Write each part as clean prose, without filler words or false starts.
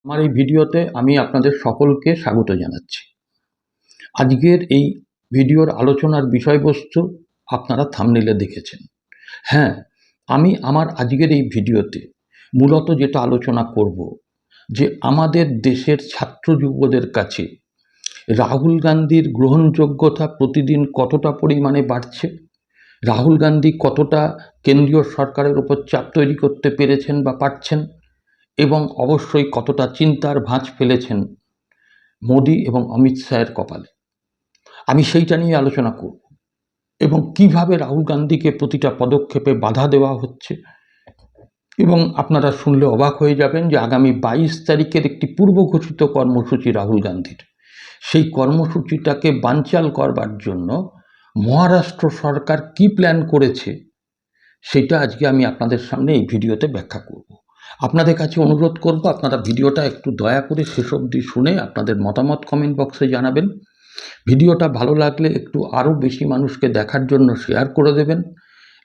আমার এই ভিডিওতে আমি আপনাদের সকলকে স্বাগত জানাচ্ছি। আজকের এই ভিডিওর আলোচনার বিষয়বস্তু আপনারা থাম্বনেইলে দেখেছেন। হ্যাঁ, আমি আমার আজকের এই ভিডিওতে মূলত যেটা আলোচনা করব যে আমাদের দেশের ছাত্র যুবদের কাছে রাহুল গান্ধীর গ্রহণযোগ্যতা প্রতিদিন কতটা পরিমাণে বাড়ছে, রাহুল গান্ধী কতটা কেন্দ্রীয় সরকারের উপর চাপ তৈরি করতে পেরেছেন বা পারছেন, এবং অবশ্যই কতটা চিন্তার ভাঁজ ফেলেছেন মোদি এবং অমিত শাহের কপালে। আমি সেইটা নিয়ে আলোচনা করব এবং কিভাবে রাহুল গান্ধীকে প্রতিটা পদক্ষেপে বাধা দেওয়া হচ্ছে। এবং আপনারা শুনলে অবাক হয়ে যাবেন যে আগামী 22 তারিখের একটি পূর্ব ঘোষিত কর্মসূচি রাহুল গান্ধীর, সেই কর্মসূচিটাকে বানচাল করবার জন্য মহারাষ্ট্র সরকার কি প্ল্যান করেছে সেটা আজকে আমি আপনাদের সামনে এই ভিডিওতে ব্যাখ্যা করব। আপনাদের কাছে অনুরোধ করব আপনারা ভিডিওটা একটু দয়া করে শেষ অবধি শুনে আপনাদের মতামত কমেন্ট বক্সে জানাবেন। ভিডিওটা ভালো লাগলে একটু আরও বেশি মানুষকে দেখার জন্য শেয়ার করে দেবেন,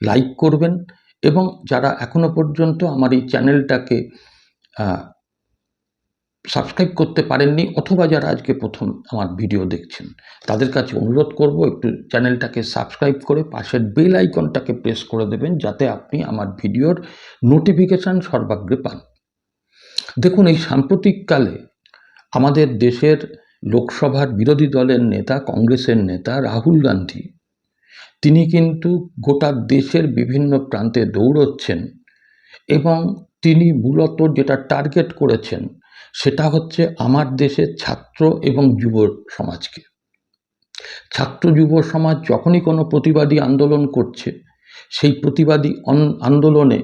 লাইক করবেন, এবং যারা এখনো পর্যন্ত আমার এই চ্যানেলটাকে সাবস্ক্রাইব করতে পারেননি অথবা যারা আজকে প্রথম আমার ভিডিও দেখছেন তাদের কাছে অনুরোধ করব একটু চ্যানেলটাকে সাবস্ক্রাইব করে পাশের বেল আইকনটাকে প্রেস করে দেবেন যাতে আপনি আমার ভিডিওর নোটিফিকেশান সর্বাগ্রে পান। দেখুন, এই সাম্প্রতিককালে আমাদের দেশের লোকসভার বিরোধী দলের নেতা, কংগ্রেসের নেতা রাহুল গান্ধী, তিনি কিন্তু গোটা দেশের বিভিন্ন প্রান্তে দৌড়চ্ছেন এবং তিনি মূলত যেটা টার্গেট করেছেন সেটা হচ্ছে আমার দেশের ছাত্র এবং যুব সমাজকে। ছাত্র যুব সমাজ যখনই কোনো প্রতিবাদী আন্দোলন করছে, সেই প্রতিবাদী আন্দোলনে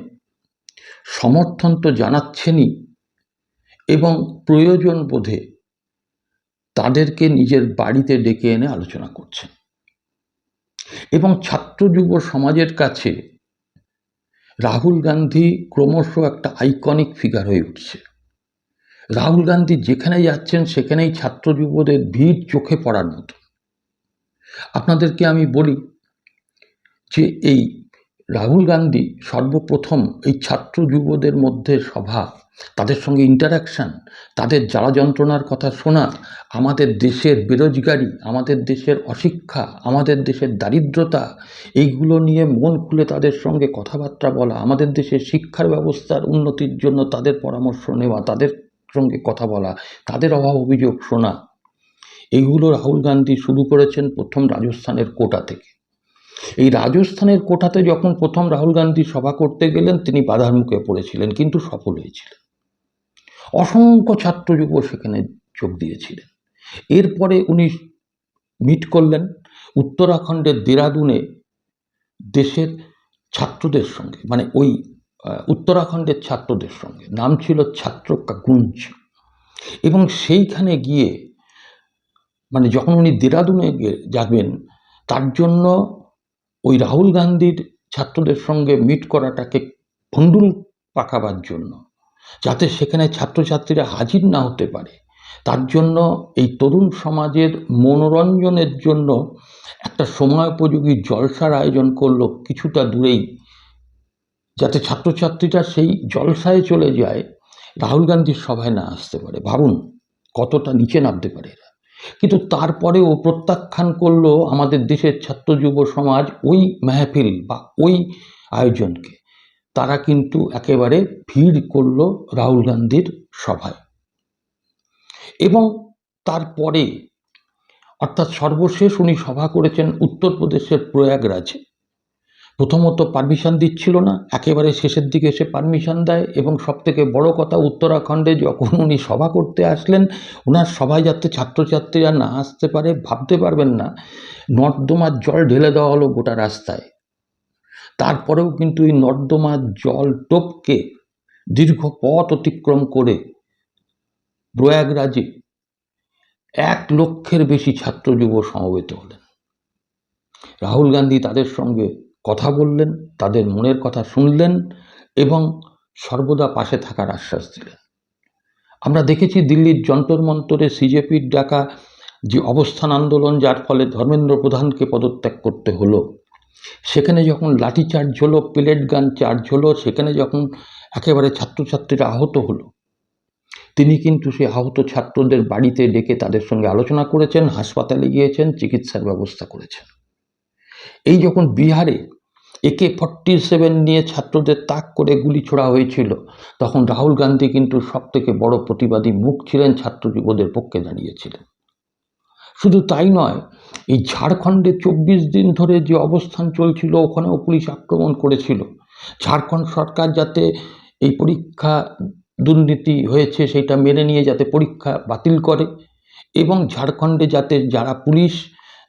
সমর্থন তো জানাচ্ছেনই এবং প্রয়োজন বোধে তাদেরকে নিজের বাড়িতে ডেকে এনে আলোচনা করছেন। এবং ছাত্র যুব সমাজের কাছে রাহুল গান্ধী ক্রমশ একটা আইকনিক ফিগার হয়ে উঠছে। রাহুল গান্ধী যেখানে যাচ্ছেন সেখানেই ছাত্র যুবদের ভিড় চোখে পড়ার মতো। আপনাদেরকে আমি বলি যে এই রাহুল গান্ধী সর্বপ্রথম এই ছাত্র যুবদের মধ্যে সভা, তাদের সঙ্গে ইন্টারাকশান, তাদের জ্বালা যন্ত্রণার কথা শোনা, আমাদের দেশের বেরোজগারি, আমাদের দেশের অশিক্ষা, আমাদের দেশের দারিদ্রতা, এইগুলো নিয়ে মন খুলে তাদের সঙ্গে কথাবার্তা বলা, আমাদের দেশের শিক্ষার ব্যবস্থার উন্নতির জন্য তাদের পরামর্শ নেওয়া, তাদের সঙ্গে কথা বলা, তাদের অভাব অভিযোগ শোনা, এইগুলো রাহুল গান্ধী শুরু করেছেন প্রথম রাজস্থানের কোটা থেকে। এই রাজস্থানের কোটাতে যখন প্রথম রাহুল গান্ধী সভা করতে গেলেন তিনি বাধার মুখে পড়েছিলেন, কিন্তু সফল হয়েছিলেন। অসংখ্য ছাত্র যুব সেখানে যোগ দিয়েছিলেন। এরপরে উনি মিট করলেন উত্তরাখণ্ডের দেরাদুনে দেশের ছাত্রদের সঙ্গে, মানে ওই উত্তরাখণ্ডের ছাত্রদের সঙ্গে, নাম ছিল ছাত্র কাকুঞ্জ। এবং সেইখানে গিয়ে মানে যখন উনি দেরাদুনে যাবেন তার জন্য ওই রাহুল গান্ধীর ছাত্রদের সঙ্গে মিট করাটাকে ভণ্ডুল পাকাবার জন্য, যাতে সেখানে ছাত্রছাত্রীরা হাজির না হতে পারে, তার জন্য এই তরুণ সমাজের মনোরঞ্জনের জন্য একটা সময়োপযোগী জলসার আয়োজন করলো কিছুটা দূরেই, যাতে ছাত্রছাত্রীরা সেই জলসায় চলে যায়, রাহুল গান্ধীর সভায় না আসতে পারে। ভাবুন কতটা নিচে নামতে পারে এরা। কিন্তু তারপরেও প্রত্যাখ্যান করলো আমাদের দেশের ছাত্র যুব সমাজ ওই মেহফিল বা ওই আয়োজনকে। তারা কিন্তু একেবারে ভিড় করলো রাহুল গান্ধীর সভায়। এবং তারপরে অর্থাৎ সর্বশেষ উনি সভা করেছেন উত্তরপ্রদেশের প্রয়াগরাজে। প্রথমত পারমিশন দিচ্ছিল না, একেবারে শেষের দিকে এসে পারমিশন দেয়। এবং সবথেকে বড় কথা, উত্তরাখণ্ডে যখন উনি সভা করতে আসলেন, ওনার সভায় যাতে ছাত্রছাত্রীরা না আসতে পারে ভাবতে পারবেন না, নর্দমার জল ঢেলে দেওয়া হলো গোটা রাস্তায়। তারপরেও কিন্তু এই নর্দমার জল টপকে দীর্ঘ পথ অতিক্রম করে প্রয়াগরাজে 1 লক্ষের বেশি ছাত্র যুব সমবেত হলেন। রাহুল গান্ধী তাদের সঙ্গে কথা বললেন, তাদের মনের কথা শুনলেন এবং সর্বদা পাশে থাকার আশ্বাস দিলেন। আমরা দেখেছি দিল্লির যন্তর মন্তরে সিজেপির ডাকা যে অবস্থান আন্দোলন, যার ফলে ধর্মেন্দ্র প্রধানকে পদত্যাগ করতে হলো, সেখানে যখন লাঠি চার্জ হলো, পেলেট গান চার্জ হলো, সেখানে যখন একেবারে ছাত্রছাত্রীরা আহত হলো, তিনি কিন্তু সেই আহত ছাত্রদের বাড়িতে ডেকে তাদের সঙ্গে আলোচনা করেছেন, হাসপাতালে গিয়েছেন, চিকিৎসার ব্যবস্থা করেছেন। এই যখন বিহারে AK-47 নিয়ে ছাত্রদের তাক করে গুলি ছোড়া হয়েছিল, তখন রাহুল গান্ধী কিন্তু সবথেকে বড় প্রতিবাদী মুখ ছিলেন, ছাত্র যুবদের পক্ষে দাঁড়িয়েছিলেন। শুধু তাই নয়, এই ঝাড়খণ্ডে 24 দিন ধরে যে অবস্থান চলছিল, ওখানেও পুলিশ আক্রমণ করেছিল। ঝাড়খণ্ড সরকার যাতে এই পরীক্ষা দুর্নীতি হয়েছে সেটা মেনে নিয়ে যাতে পরীক্ষা বাতিল করে, এবং ঝাড়খণ্ডে যাতে যারা পুলিশ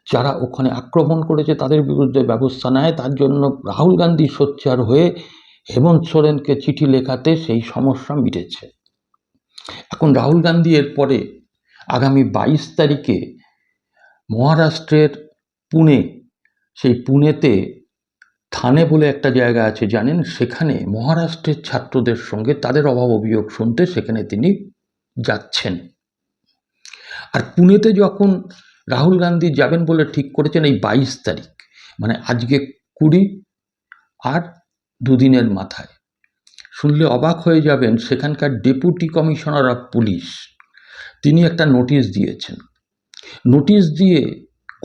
যারা ওখানে আক্রমণ করেছে তাদের বিরুদ্ধে ব্যবস্থা নেয়, তার জন্য রাহুল গান্ধী সোচ্চার হয়ে হেমন্ত সোরেনকে চিঠি লেখাতে সেই সমস্যা মিটেছে। এখন রাহুল গান্ধী এরপরে আগামী 22 তারিখে মহারাষ্ট্রের পুনে, সেই পুনেতে থানে বলে একটা জায়গা আছে জানেন, সেখানে মহারাষ্ট্রের ছাত্রদের সঙ্গে তাদের অভাব অভিযোগ শুনতে সেখানে তিনি যাচ্ছেন। আর পুনেতে যখন রাহুল গান্ধী যাবেন বলে ঠিক করেছেন এই 22 তারিখ, মানে আজকে 20 আর দুদিনের মাথায়, শুনলে অবাক হয়ে যাবেন, সেখানকার ডেপুটি কমিশনার অফ পুলিশ তিনি একটা নোটিশ দিয়েছেন। নোটিশ দিয়ে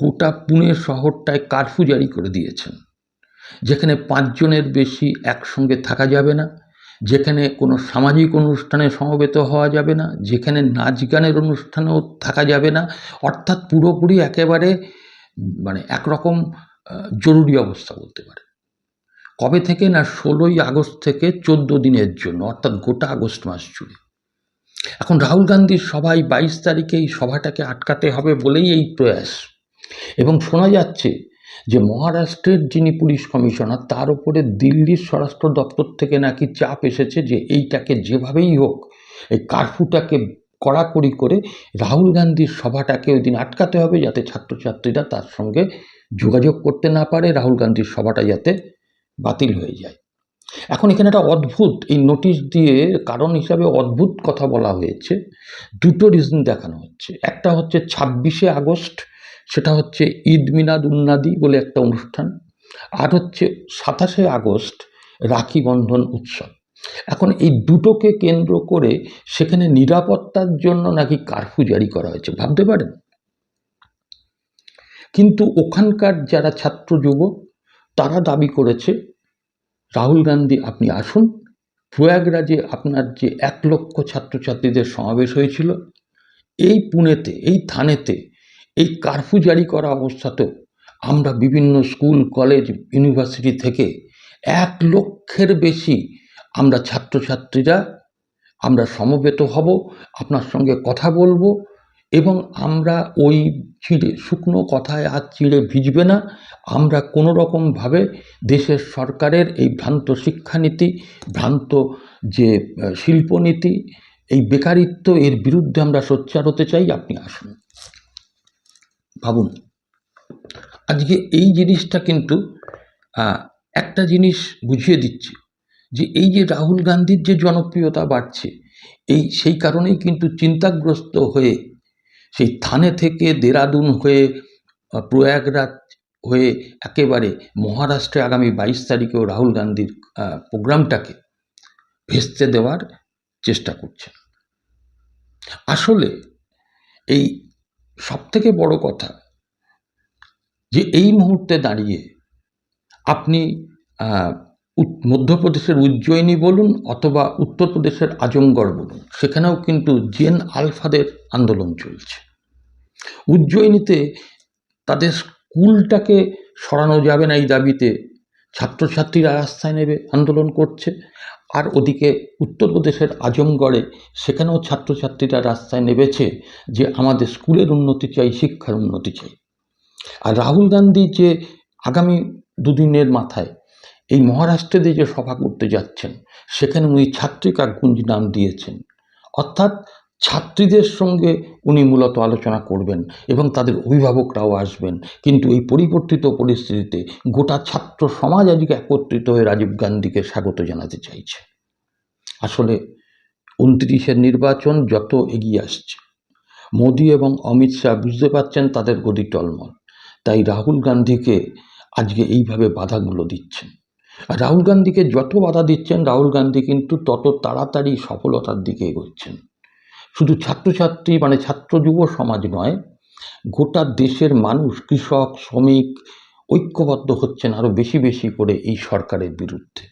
গোটা পুনে শহরটায় কারফিউ জারি করে দিয়েছেন, যেখানে 5 জনের বেশি একসঙ্গে থাকা যাবে না, যেখানে কোনো সামাজিক অনুষ্ঠানে সমবেত হওয়া যাবে না, যেখানে নাচ গানের অনুষ্ঠানেও থাকা যাবে না, অর্থাৎ পুরোপুরি একেবারে মানে একরকম জরুরি অবস্থা বলতে পারে। কবে থেকে না 16ই আগস্ট থেকে 14 দিনের জন্য, অর্থাৎ গোটা আগস্ট মাস জুড়ে। এখন রাহুল গান্ধীর সভায় 22 তারিখে এই সভাটাকে আটকাতে হবে বলেই এই প্রয়াস। এবং শোনা যাচ্ছে যে মহারাষ্ট্রের যিনি পুলিশ কমিশনার, তার উপরে দিল্লির স্বরাষ্ট্র দপ্তর থেকে নাকি চাপ এসেছে যে এইটাকে যেভাবেই হোক এই কারফিউটাকে কড়াকড়ি করে রাহুল গান্ধীর সভাটাকে ওই দিন আটকাতে হবে, যাতে ছাত্রছাত্রীরা তার সঙ্গে যোগাযোগ করতে না পারে, রাহুল গান্ধীর সভাটা যাতে বাতিল হয়ে যায়। এখন এখানে একটা অদ্ভুত, এই নোটিশ দিয়ে কারণ হিসাবে অদ্ভুত কথা বলা হয়েছে। দুটো রিজন দেখানো হচ্ছে। একটা হচ্ছে 26শে আগস্ট, সেটা হচ্ছে ঈদ মিলাদ উন্নাদি বলে একটা অনুষ্ঠান, আর হচ্ছে 27শে আগস্ট রাখি বন্ধন উৎসব। এখন এই দুটোকে কেন্দ্র করে সেখানে নিরাপত্তার জন্য নাকি কারফিউ জারি করা হয়েছে, ভাবতে পারেন। কিন্তু ওখানকার যারা ছাত্র যুব তারা দাবি করেছে, রাহুল গান্ধী আপনি আসুন, প্রয়াগরাজে আপনার যে 1 লক্ষ ছাত্রছাত্রীদের সমাবেশ হয়েছিল, এই পুনেতে, এই থানেতে এই কারফিউ জারি করা অবস্থাতেও আমরা বিভিন্ন স্কুল কলেজ ইউনিভার্সিটি থেকে 1 লক্ষের বেশি আমরা ছাত্রছাত্রীরা আমরা সমবেত হব, আপনার সঙ্গে কথা বলবো, এবং আমরা ওই চিড়ে শুকনো কথায় আর চিড়ে ভিজবে না। আমরা কোনো রকমভাবে দেশের সরকারের এই ভ্রান্ত শিক্ষানীতি, ভ্রান্ত যে শিল্পনীতি, এই বেকারিত্ব, এর বিরুদ্ধে আমরা সোচ্চার হতে চাই, আপনি আসুন। ভাবুন, আজকে এই জিনিসটা কিন্তু একটা জিনিস বুঝিয়ে দিচ্ছে যে এই যে রাহুল গান্ধীর যে জনপ্রিয়তা বাড়ছে, সেই কারণেই কিন্তু চিন্তাগ্রস্ত হয়ে সেই থানে থেকে দেরাদুন হয়ে প্রয়াগরাজ হয়ে একেবারে মহারাষ্ট্রে আগামী 22 তারিখেও রাহুল গান্ধীর প্রোগ্রামটাকে ভেস্তে দেওয়ার চেষ্টা করছেন। আসলে এই সবথেকে বড় কথা যে এই মুহূর্তে দাঁড়িয়ে আপনি মধ্যপ্রদেশের উজ্জয়িনী বলুন অথবা উত্তরপ্রদেশের আজমগড় বলুন, সেখানেও কিন্তু জেন আলফাদের আন্দোলন চলছে। উজ্জয়িনীতে তাদের স্কুলটাকে সরানো যাবে না এই দাবিতে ছাত্রছাত্রীরা রাস্তায় নেমে আন্দোলন করছে, আর ওদিকে উত্তরপ্রদেশের আজমগড়ে সেখানেও ছাত্রছাত্রীরা রাস্তায় নেমেছে যে আমাদের স্কুলের উন্নতি চাই, শিক্ষার উন্নতি চাই। আর রাহুল গান্ধী যে আগামী 2 দিনের মাথায় এই মহারাষ্ট্রে যে সভা করতে যাচ্ছেন, সেখানে উনি ছাত্রী কাকুঞ্জ নাম দিয়েছেন, অর্থাৎ ছাত্রীদের সঙ্গে উনি মূলত আলোচনা করবেন এবং তাদের অভিভাবকরাও আসবেন। কিন্তু এই পরিবর্তিত পরিস্থিতিতে গোটা ছাত্র সমাজ আজকে একত্রিত হয়ে রাজীব গান্ধীকে স্বাগত জানাতে চাইছে। আসলে 29-এর নির্বাচন যত এগিয়ে আসছে, মোদি এবং অমিত শাহ বুঝতে পারছেন তাদের গদি টলমল, তাই রাহুল গান্ধীকে আজকে এইভাবে বাধাগুলো দিচ্ছেন। আর রাহুল গান্ধীকে যত বাধা দিচ্ছেন, রাহুল গান্ধী কিন্তু তত তাড়াতাড়ি সফলতার দিকে এগোচ্ছেন। শুধু ছাত্রছাত্রী মানে ছাত্র যুব সমাজ নয়, গোটা দেশের মানুষ, কৃষক, শ্রমিক ঐক্যবদ্ধ হচ্ছেন আরও বেশি বেশি করে এই সরকারের বিরুদ্ধে।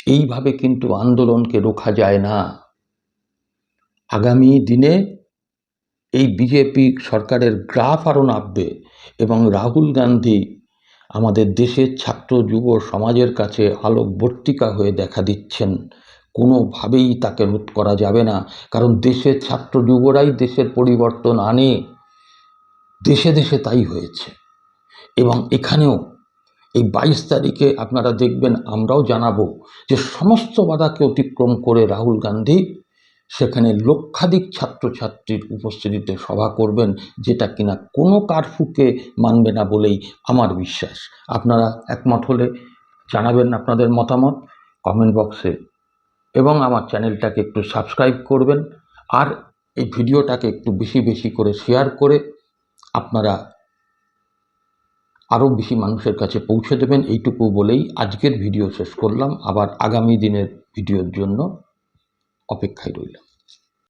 এইভাবে কিন্তু আন্দোলনকে রোখা যায় না। আগামী দিনে এই বিজেপি সরকারের গ্রাফ আরও নামবে এবং রাহুল গান্ধী আমাদের দেশের ছাত্র যুব সমাজের কাছে আলোকবর্তিকা হয়ে দেখা দিচ্ছেন। কোনোভাবেই তাকে রোধ করা যাবে না, কারণ দেশের ছাত্র যুবরাই দেশের পরিবর্তন আনে। দেশে দেশে তাই হয়েছে। এবং এখানেও এই 22 তারিখে আপনারা দেখবেন, আমরাও জানাবো যে সমস্ত বাধাকে অতিক্রম করে রাহুল গান্ধী সেখানে লক্ষাধিক ছাত্রছাত্রীর উপস্থিতিতে সভা করবেন, যেটা কিনা কোনো কারফিউকে মানবে না বলেই আমার বিশ্বাস। আপনারা একমত হলে জানাবেন আপনাদের মতামত কমেন্ট বক্সে, এবং আমার চ্যানেলটাকে একটু সাবস্ক্রাইব করবেন, আর এই ভিডিওটাকে একটু বেশি বেশি করে শেয়ার করে আপনারা আরও বেশি মানুষের কাছে পৌঁছে দেবেন। এইটুকু বলেই আজকের ভিডিও শেষ করলাম। আবার আগামী দিনের ভিডিওর জন্য অপেক্ষায় রইলাম।